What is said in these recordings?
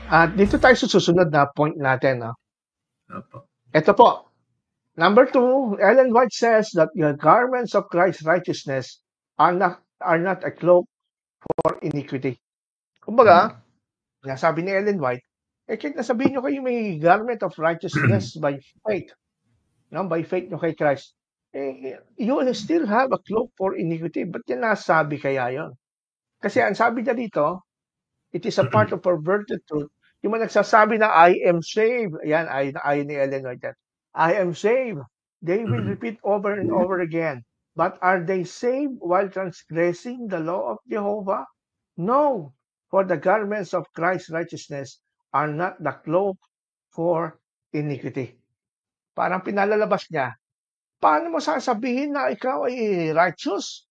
At dito tayo sa susunod na point natin. Opo. Ito po. Number 2, Ellen White says that the garments of Christ's righteousness are not a cloak for iniquity. Kumbaga, nasabi ni Ellen White, kahit nasabihin nyo kayo may garment of righteousness by faith, no? By faith nyo kay Christ, you will still have a cloak for iniquity. Ba't yan nasabi kaya yon? Kasi ang sabi niya dito, it is a part of perverted truth. Yung mga nagsasabi na I am saved, ayan, ayon ni Ellen White, I am saved. They will repeat over and over again. But are they saved while transgressing the law of Jehovah? No, for the garments of Christ's righteousness are not the cloak for iniquity. Parang pinalalabas niya, paano mo sasabihin na ikaw ay righteous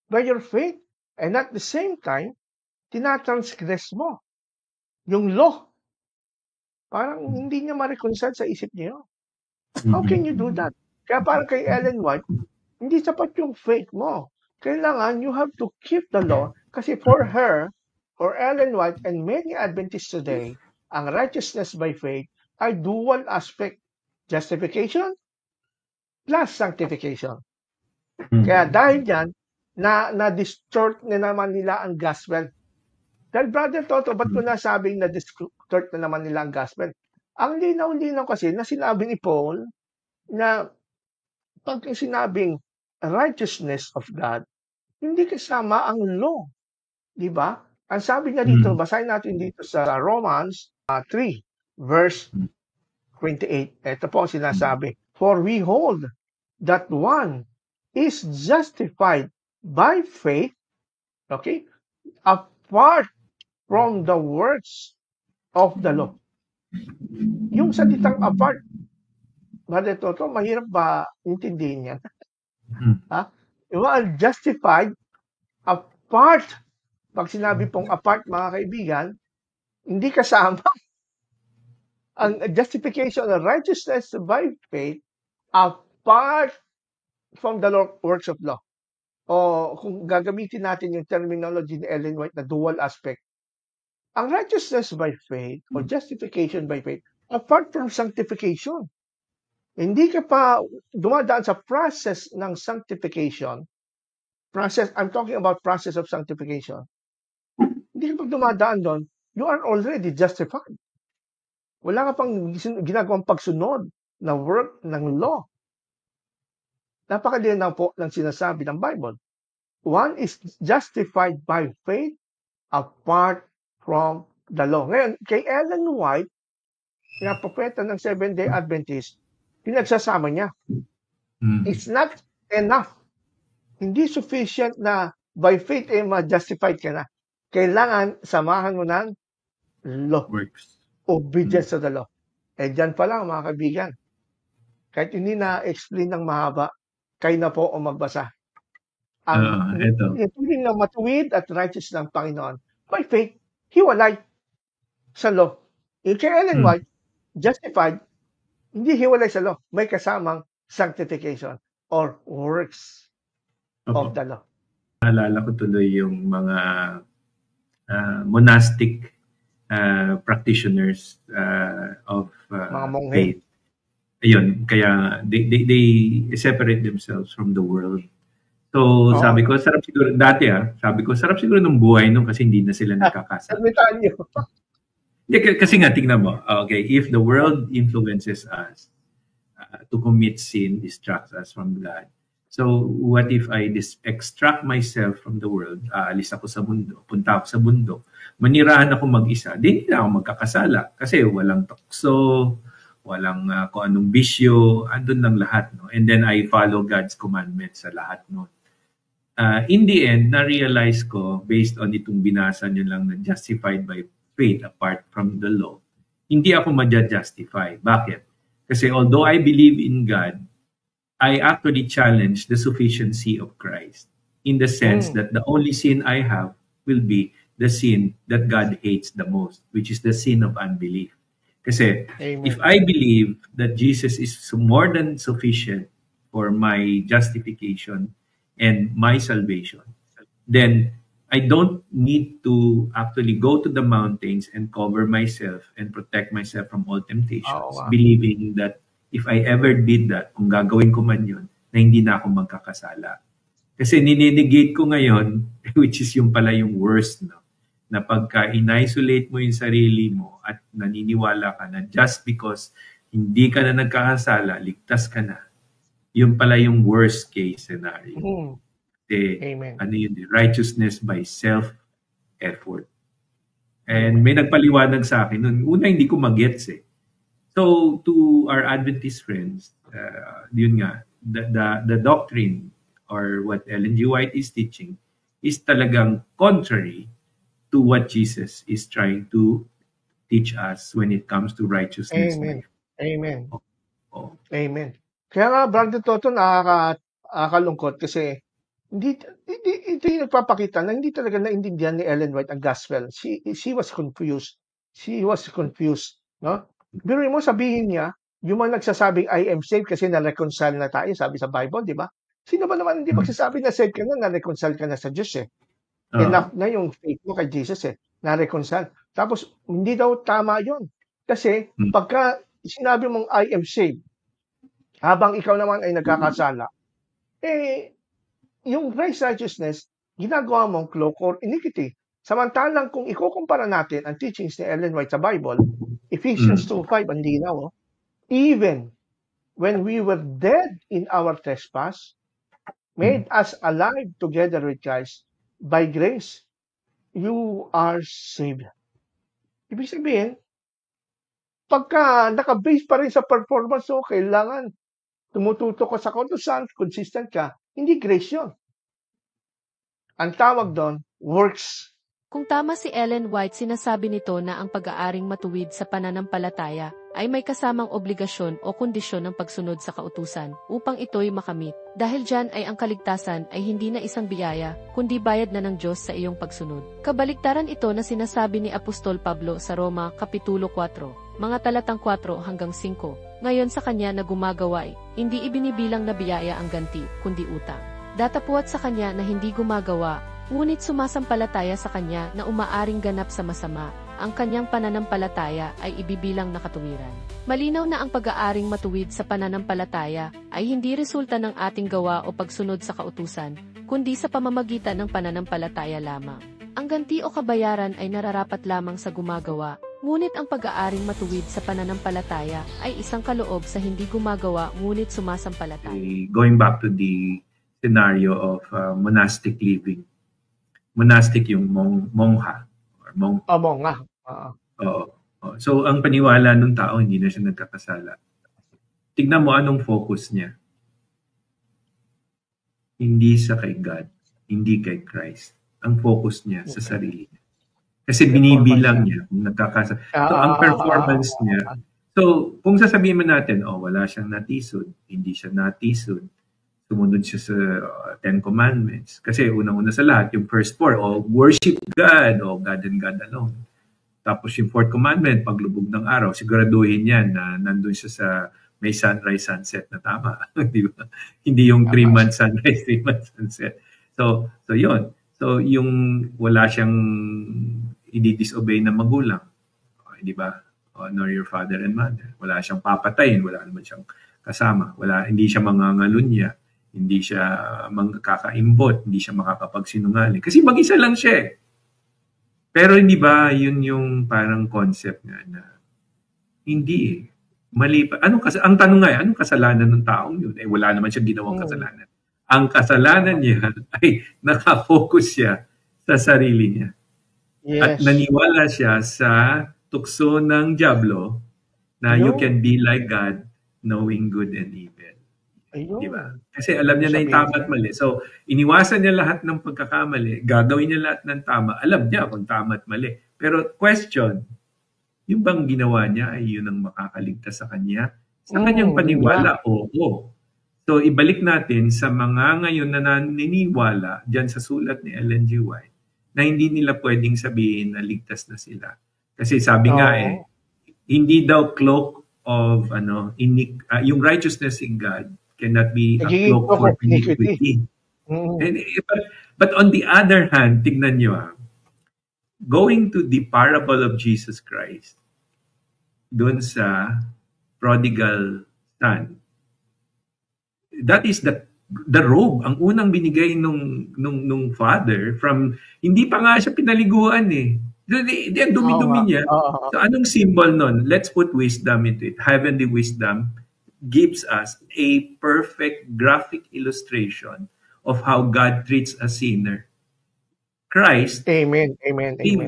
by your faith and at the same time, tinatransgress mo yung law? Parang hindi niya ma-reconcile sa isip niya yun. How can you do that? Kaya parang kay Ellen White, hindi sapat yung faith mo. Kailangan you have to keep the law kasi for her, for Ellen White and many Adventists today, ang righteousness by faith ay dual aspect. Justification plus sanctification. Kaya dahil yan, na-distort na naman nila ang gospel. Dahil Brother Toto, ba't ko nasabing na-distort na naman nila ang gospel? Ang linaw-linaw kasi na sinabi ni Paul na pag sinabing righteousness of God, hindi kasama ang law. Di ba? Ang sabi niya dito, basahin natin dito sa Romans 3, verse 28. Ito po ang sinasabi. For we hold that one is justified by faith, okay, apart from the works of the law. Yung salitang apart, Brother Toto, mahirap ba intindihin yan? You are justified apart. Pag sinabi pong apart, mga kaibigan, hindi kasama ang justification of righteousness by faith apart from the works of law. O kung gagamitin natin yung terminology ni Ellen White na dual aspect, ang righteousness by faith o justification by faith, apart from sanctification, hindi ka pa dumadaan sa process ng sanctification, I'm talking about process of sanctification, hindi ka pa dumadaan doon, you are already justified. Wala ka pang ginagawang pagsunod na work ng law. Napakadinaw po ng sinasabi ng Bible. One is justified by faith apart from the law. Ngayon, kay Ellen White, na propeta ng Seventh-day Adventist, pinagsasama niya. It's not enough. Hindi sufficient na by faith ma-justified ka na. Kailangan samahan mo ng law. Works. Obedience to the law. Dyan pa lang, mga kaibigan. Kahit hindi na-explain ng mahaba, kayo na po o magbasa. Ang tuwing na matuwid at righteous ng Panginoon, by faith, hiwalay sa law. Yung kay Ellen White, justified, hindi hiwalay sa law. May kasamang sanctification or works of the law. Naalala ko tuloy yung mga monastic practitioners of faith. Ayun, kaya they separate themselves from the world. So, sabi ko, sarap siguro, dati sarap siguro ng buhay nung kasi hindi na sila nakakasal. Kasi nga, tingnan mo, okay, if the world influences us to commit sin, distracts us from God. So, what if I extract myself from the world, alis ako sa mundo, punta ako sa bundok, manirahan ako mag-isa, di na ako magkakasala kasi walang tukso, walang kung anong bisyo, andun lang lahat. No? And then I follow God's commandments sa lahat. No? In the end, na-realize ko, based on itong binasa nyo lang na justified by faith apart from the law, hindi ako ma-justify. Bakit? Kasi although I believe in God, I actually challenge the sufficiency of Christ in the sense that the only sin I have will be the sin that God hates the most, which is the sin of unbelief. Kasi if I believe that Jesus is more than sufficient for my justification and my salvation, then I don't need to actually go to the mountains and cover myself and protect myself from all Oo temptations, nga. believing that if I ever did that, kung gagawin ko man yun, na hindi na ako magkakasala. Kasi ninenegate ko ngayon, which is yung pala yung worst, no? Na pagka in-isolate mo yung sarili mo at naniniwala ka na just because hindi ka na nagkakasala, ligtas ka na. Yun pala yung worst case scenario. Mm. Kasi Amen. ano yun, righteousness by self-effort. And may nagpaliwanag sa akin nun. Una, hindi ko magets eh. So, to our Adventist friends, yun nga, the doctrine or what Ellen G. White is teaching is talagang contrary to what Jesus is trying to teach us when it comes to righteousness. Amen. Amen. Oh. Amen. Kaya nga, Brother Toto, nakakalungkot kasi ito yung nagpapakita na hindi talaga naintindihan ni Ellen White ang gospel. She was confused. She was confused. No? Pero mo sabihin niya, yung mga nagsasabing I am saved kasi na-reconcile na tayo, sabi sa Bible, di ba? Sino ba naman hindi magsasabi na saved ka na, na-reconcile ka na sa Diyos eh? Enough na yung faith mo kay Jesus eh, na-reconcile. Tapos, hindi daw tama yon. Kasi, pagka sinabi mong I am saved, habang ikaw naman ay nagkakasala, yung righteousness, ginagawa mong cloak or iniquity. Samantalang kung ikukumpara natin ang teachings ni Ellen White sa Bible, Ephesians 2:5, ang linaw, even when we were dead in our trespass, made us alive together with Christ, by grace, you are saved. Ibig sabihin, pagka naka-base pa rin sa performance mo, kailangan tumututo ka sa kautusan, consistent ka, hindi grace yun. Ang tawag doon, works. Kung tama si Ellen White, sinasabi nito na ang pag-aaring matuwid sa pananampalataya ay may kasamang obligasyon o kondisyon ng pagsunod sa kautusan upang ito'y makamit. Dahil dyan ay ang kaligtasan ay hindi na isang biyaya, kundi bayad na ng Diyos sa iyong pagsunod. Kabaliktaran ito na sinasabi ni Apostol Pablo sa Roma Kapitulo 4, mga talatang 4 hanggang 5. Ngayon sa kanya na gumagawa hindi ibinibilang na biyaya ang ganti, kundi utang. Datapuat sa kanya na hindi gumagawa, ngunit sumasampalataya sa kanya na umaaring ganap sa masama, ang kanyang pananampalataya ay ibibilang na katuwiran. Malinaw na ang pag-aaring matuwid sa pananampalataya ay hindi resulta ng ating gawa o pagsunod sa kautusan, kundi sa pamamagitan ng pananampalataya lamang. Ang ganti o kabayaran ay nararapat lamang sa gumagawa, ngunit ang pag-aaring matuwid sa pananampalataya ay isang kaloob sa hindi gumagawa ngunit sumasampalataya. Going back to the scenario of monastic living. Monastic yung mongha or monk. Monga. Oo. So ang paniwala ng tao, hindi na siya nagkakasala. Tignan mo anong focus niya. Hindi sa kay God, hindi kay Christ. Ang focus niya sa sarili niya. Kasi binibilang niya kung nagkakasala. So ang performance niya. So kung sasabihin mo natin, wala siyang natisod, hindi siya natisod, sumunod siya sa Ten Commandments. Kasi unang-una sa lahat, yung first four, worship God, God and God alone. Tapos yung fourth commandment, paglubog ng araw, siguraduhin yan na nandun siya sa may sunrise, sunset na tama. Di ba? Hindi yung 3 months sunrise, 3 months sunset. So yun. So yung wala siyang i-disobey na magulang. Di ba? Honor your father and mother. Wala siyang papatayin, wala naman siyang kasama. Hindi siya mangangalunya. Hindi siya magkakaimbot, hindi siya makakapagsinungaling. Kasi mag-isa lang siya. Pero hindi ba yun yung parang concept nga na hindi mali pa. Ang tanong nga anong kasalanan ng taong yun? Wala naman siya ginawang kasalanan. Ang kasalanan niya ay nakafocus siya sa sarili niya. Yes. At naniwala siya sa tukso ng diablo na you can be like God knowing good and evil. Diba? Kasi alam niya na yung tama at mali. So, iniwasan niya lahat ng pagkakamali. Gagawin niya lahat ng tama. Alam niya kung tama at mali. Pero question, yung bang ginawa niya ay yun ang makakaligtas sa kanya? Sa kanyang paniwala, oo. So, ibalik natin sa mga ngayon na naniniwala dyan sa sulat ni Ellen G. White na hindi nila pwedeng sabihin na ligtas na sila. Kasi sabi nga hindi daw cloak of yung righteousness in God cannot be a cloak for iniquity. But on the other hand, tignan nyo going to the parable of Jesus Christ, dun sa prodigal son, that is the robe, ang unang binigay nung father from, hindi pa nga siya pinaliguan eh. Dumi-dumi niya. So anong symbol nun? Let's put wisdom into it. Heavenly wisdom gives us a perfect graphic illustration of how God treats a sinner. Christ gave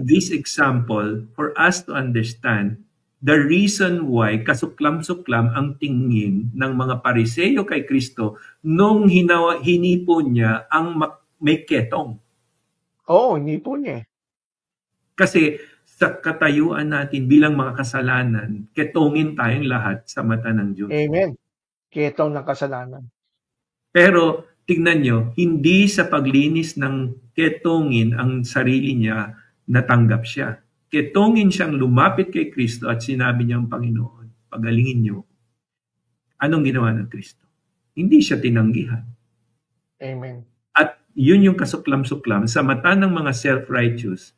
this example for us to understand the reason why kasuklam-suklam ang tingin ng mga Pariseyo kay Kristo nung hinipo niya ang may ketong. Hinipo niya. Kasi sa katayuan natin bilang mga kasalanan, ketongin tayong lahat sa mata ng Diyos. Amen. Ketong ng kasalanan. Pero tignan nyo, hindi sa paglinis ng ketongin ang sarili niya natanggap siya. Ketongin siyang lumapit kay Kristo at sinabi niya ang Panginoon, pagalingin niyo. Anong ginawa ng Kristo? Hindi siya tinanggihan. Amen. At yun yung kasuklam-suklam sa mata ng mga self-righteous.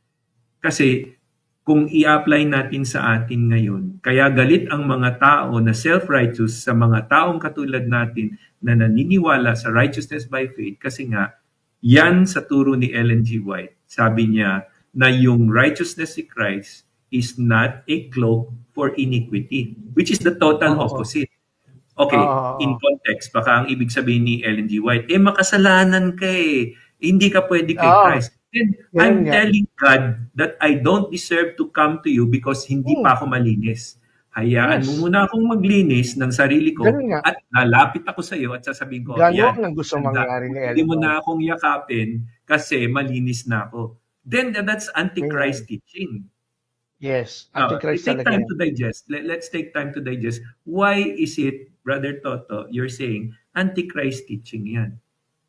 Kasi kung i-apply natin sa atin ngayon, kaya galit ang mga tao na self-righteous sa mga taong katulad natin na naniniwala sa righteousness by faith, kasi nga, yan sa turo ni Ellen G. White. Sabi niya na yung righteousness ni Christ is not a cloak for iniquity, which is the total opposite. Okay, in context, baka ang ibig sabihin ni Ellen G. White, makasalanan ka hindi ka pwede kay Christ. And I'm telling God that I don't deserve to come to you because hindi pa ako malinis. Hayaan mo muna akong maglinis ng sarili ko at lalapit ako sa iyo at sasabihin ko, yan ang gusto mangyari ni Ellen. Hindi mo na akong yakapin kasi malinis na ako. Then that's Antichrist teaching. Yes, Antichrist take time to digest. Let's take time to digest. Why is it, Brother Toto, you're saying Antichrist teaching yan?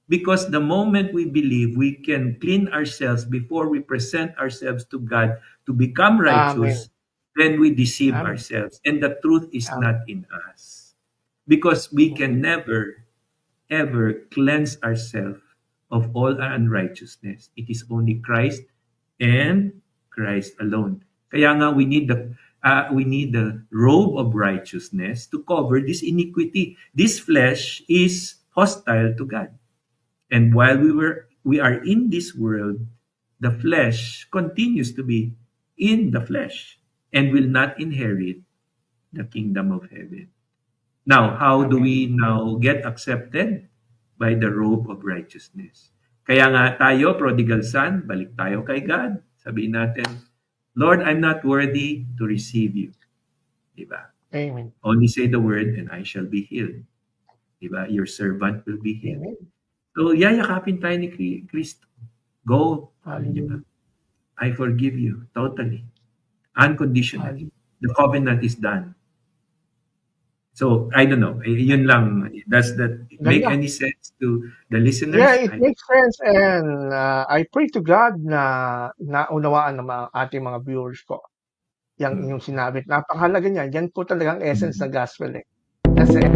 Because the moment we believe we can clean ourselves before we present ourselves to God to become righteous, then we deceive ourselves. And the truth is not in us. Because we can never, ever cleanse ourselves of all our unrighteousness. It is only Christ and Christ alone. Kaya nga we need the robe of righteousness to cover this iniquity. This flesh is hostile to God. And while we are in this world, the flesh continues to be in the flesh and will not inherit the kingdom of heaven. Now, how do we now get accepted? By the robe of righteousness. Kaya nga tayo, prodigal son, balik tayo kay God. Sabihin natin, Lord, I'm not worthy to receive you. Diba? Amen. Only say the word and I shall be healed. Diba? Your servant will be healed. Amen. So, yayakapin tayo ni Kristo. Go. Hallelujah. I forgive you totally. Unconditionally. The covenant is done. So, I don't know. Yun lang. Does that make any sense to the listeners? Yeah, it makes sense. And I pray to God na naunawaan ng ating mga viewers ko. Yang inyong sinabi. Napakahalaga niya. Yan po talagang essence ng gospel. Kasi